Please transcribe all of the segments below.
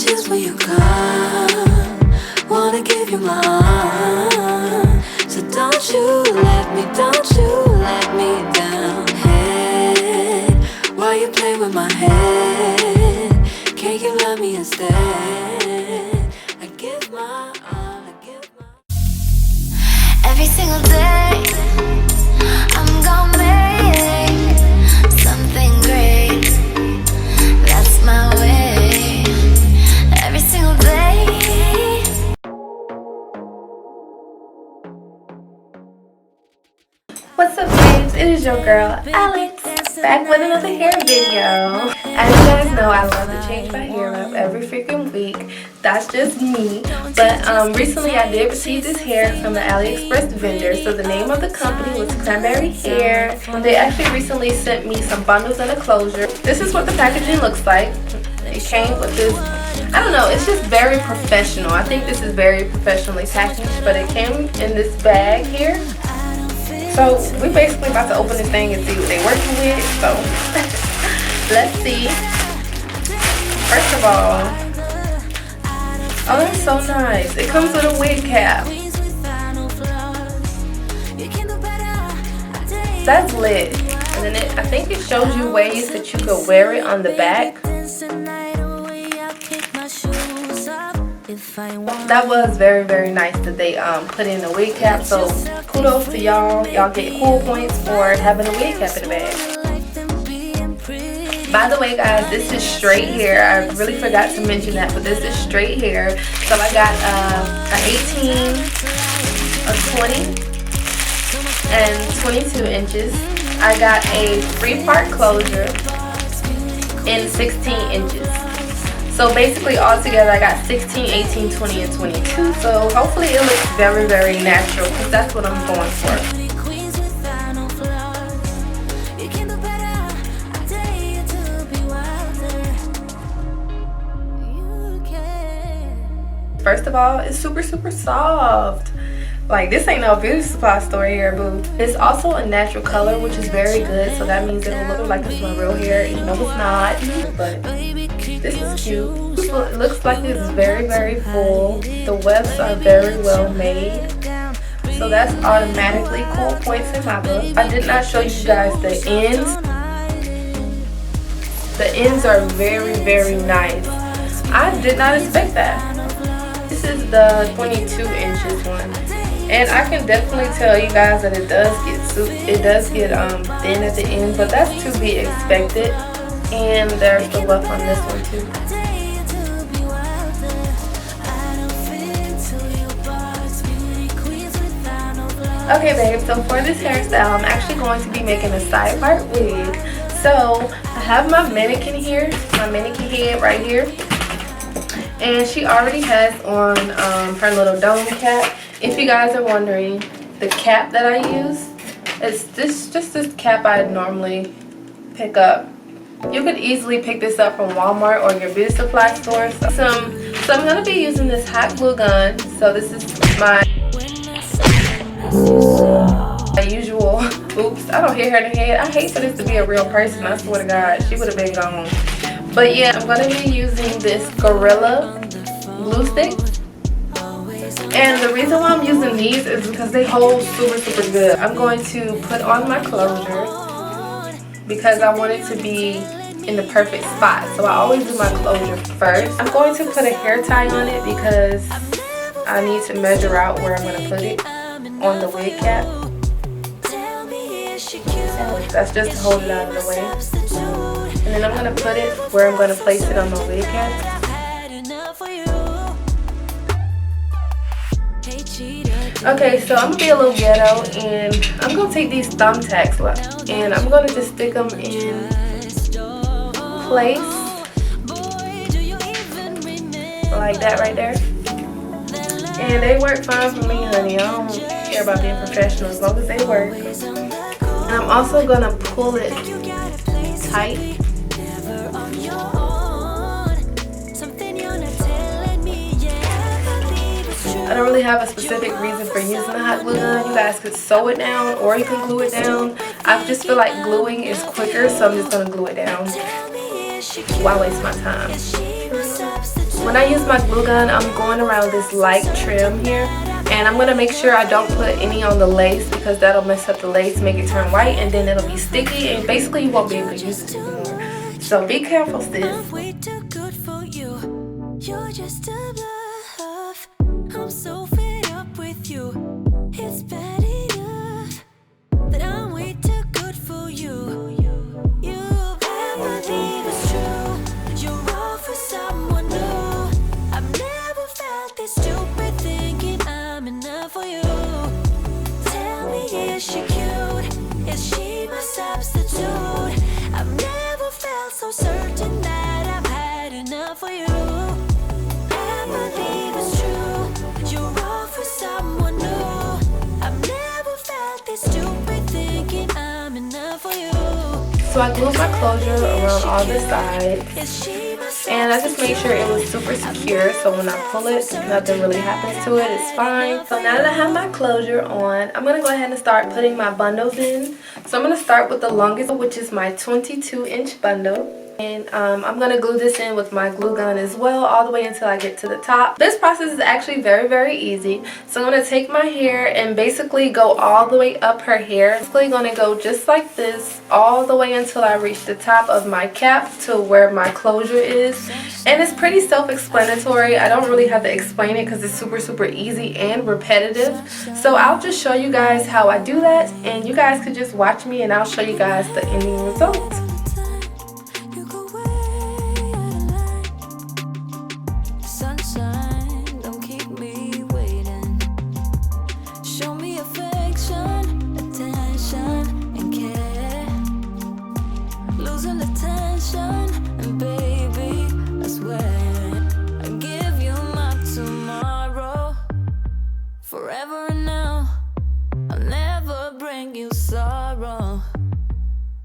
just when you come, wanna give you my heart. So don't you let me down. Hey, while you play with my head, can't you love me instead? I give my all, every single day, I'm gonna make something great. That's my way. Every single day. What's up, babes? It is your girl Alex, back with another hair video. As you guys know, I love to change my hair up every freaking week. That's just me. But recently I did receive this hair from the Aliexpress vendor. So the name of the company was Cranberry Hair. They actually recently sent me some bundles and a closure. This is what the packaging looks like. It came with this, I don't know, it's just very professional. I think this is very professionally packaged, but it came in this bag here. So we basically about to open this thing and see what they're working with. So let's see. First of all, oh, that's so nice. It comes with a wig cap. That's lit. And then I think it shows you ways that you could wear it on the back. That was very, very nice that they put in a wig cap. So kudos to y'all. Y'all get cool points for having a wig cap in the bag. By the way, guys, this is straight hair. I really forgot to mention that, but this is straight hair. So I got an 18, a 20, and 22 inches. I got a 3-part closure in 16 inches. So basically all together I got 16, 18, 20, and 22. So hopefully it looks very, very natural because that's what I'm going for. First of all, it's super, super soft. Like, this ain't no beauty supply store hair, boo. It's also a natural color, which is very good. So that means it'll look like it's my real hair, even though it's not. But this is cute. It looks like it's very, very full. The wefts are very well made. So that's automatically cool points in my book. I did not show you guys the ends. The ends are very, very nice. I did not expect that. This is the 22 inches one. And I can definitely tell you guys that it does get thin at the end, but that's to be expected. And there's the weft on this one too. Okay, babe, so for this hairstyle, I'm actually going to be making a side part wig. So I have my mannequin here, my mannequin head right here. And she already has on her little dome cap. If you guys are wondering, the cap that I use is just this cap I normally pick up. You could easily pick this up from Walmart or your beauty supply store. So I'm going to be using this hot glue gun. So this is my usual, oops, I don't hit her in the head. I hate for this to be a real person. I swear to God, she would have been gone. But yeah, I'm going to be using this Gorilla glue stick. And the reason why I'm using these is because they hold super, super good. I'm going to put on my closure because I want it to be in the perfect spot. So I always do my closure first. I'm going to put a hair tie on it because I need to measure out where I'm going to put it on the wig cap. That's just to hold it out of the way. And then I'm going to put it where I'm going to place it on the wig cap. Okay, so I'm going to be a little ghetto and I'm going to take these thumbtacks and I'm going to just stick them in place. Like that right there. And they work fine for me, honey. I don't care about being professional as long as they work. And I'm also going to pull it tight. I don't really have a specific reason for using the hot glue gun. You guys could sew it down or you can glue it down. I just feel like gluing is quicker, so I'm just going to glue it down. Why waste my time? When I use my glue gun, I'm going around this light trim here, and I'm going to make sure I don't put any on the lace because that'll mess up the lace, make it turn white, and then it'll be sticky, and basically you won't be able to use it anymore. So be careful, sis. You're just a bluff. I'm so fed up with you. It's bad enough that I'm way too good for you. You never believe it's true that you're all for someone new. I've never felt this stupid thinking I'm enough for you. Tell me, is she cute? Is she my substitute? I've never felt so certain that I've had enough for you. Believe it's true that you're all for someone new. I've never felt this stupid thinking I'm enough for you. So I glued my closure around all the sides, and I just made sure it was super secure so when I pull it, nothing really happens to it. It's fine. So now that I have my closure on, I'm going to go ahead and start putting my bundles in. So I'm going to start with the longest, which is my 22-inch bundle. And I'm going to glue this in with my glue gun as well, all the way until I get to the top. This process is actually very, very easy. So I'm going to take my hair and basically go all the way up her hair. Basically going to go just like this all the way until I reach the top of my cap to where my closure is. And it's pretty self-explanatory. I don't really have to explain it because it's super, super easy and repetitive. So I'll just show you guys how I do that, and you guys could just watch me and I'll show you guys the ending result.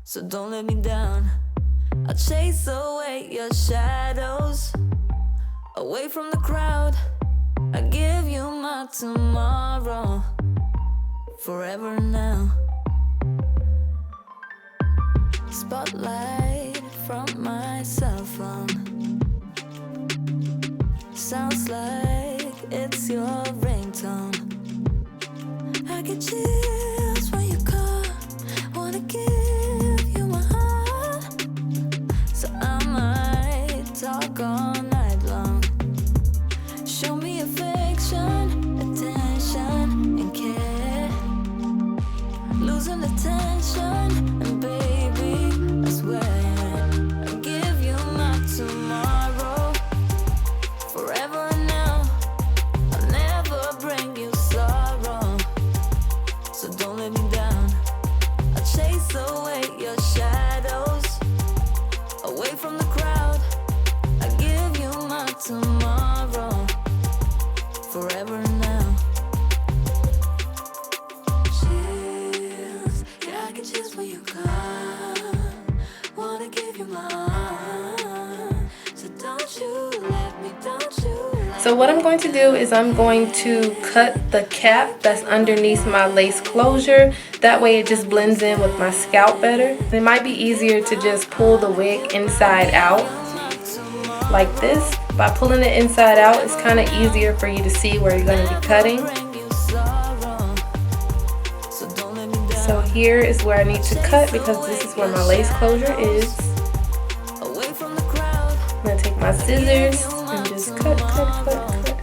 So don't let me down. I'll chase away your shadows, away from the crowd. I give you my tomorrow, forever now. Spotlight from my cell phone, sounds like it's your ringtone. I get chills when you call, wanna give talk all night long. Show me affection, attention, and care. Losing the tension, and baby, I swear I'll give you my tomorrow, forever and now. I'll never bring you sorrow, so don't let me down. I'll chase away your shadows, away from the crowd. Tomorrow, forever now. Chills, yeah, I get chills when you come. Wanna give you my heart, so don't you let me, don't you. So what I'm going to do is I'm going to cut the cap that's underneath my lace closure. That way it just blends in with my scalp better. It might be easier to just pull the wig inside out like this. By pulling it inside out, it's kind of easier for you to see where you're going to be cutting. So here is where I need to cut because this is where my lace closure is. I'm going to take my scissors and just cut, cut, cut, cut.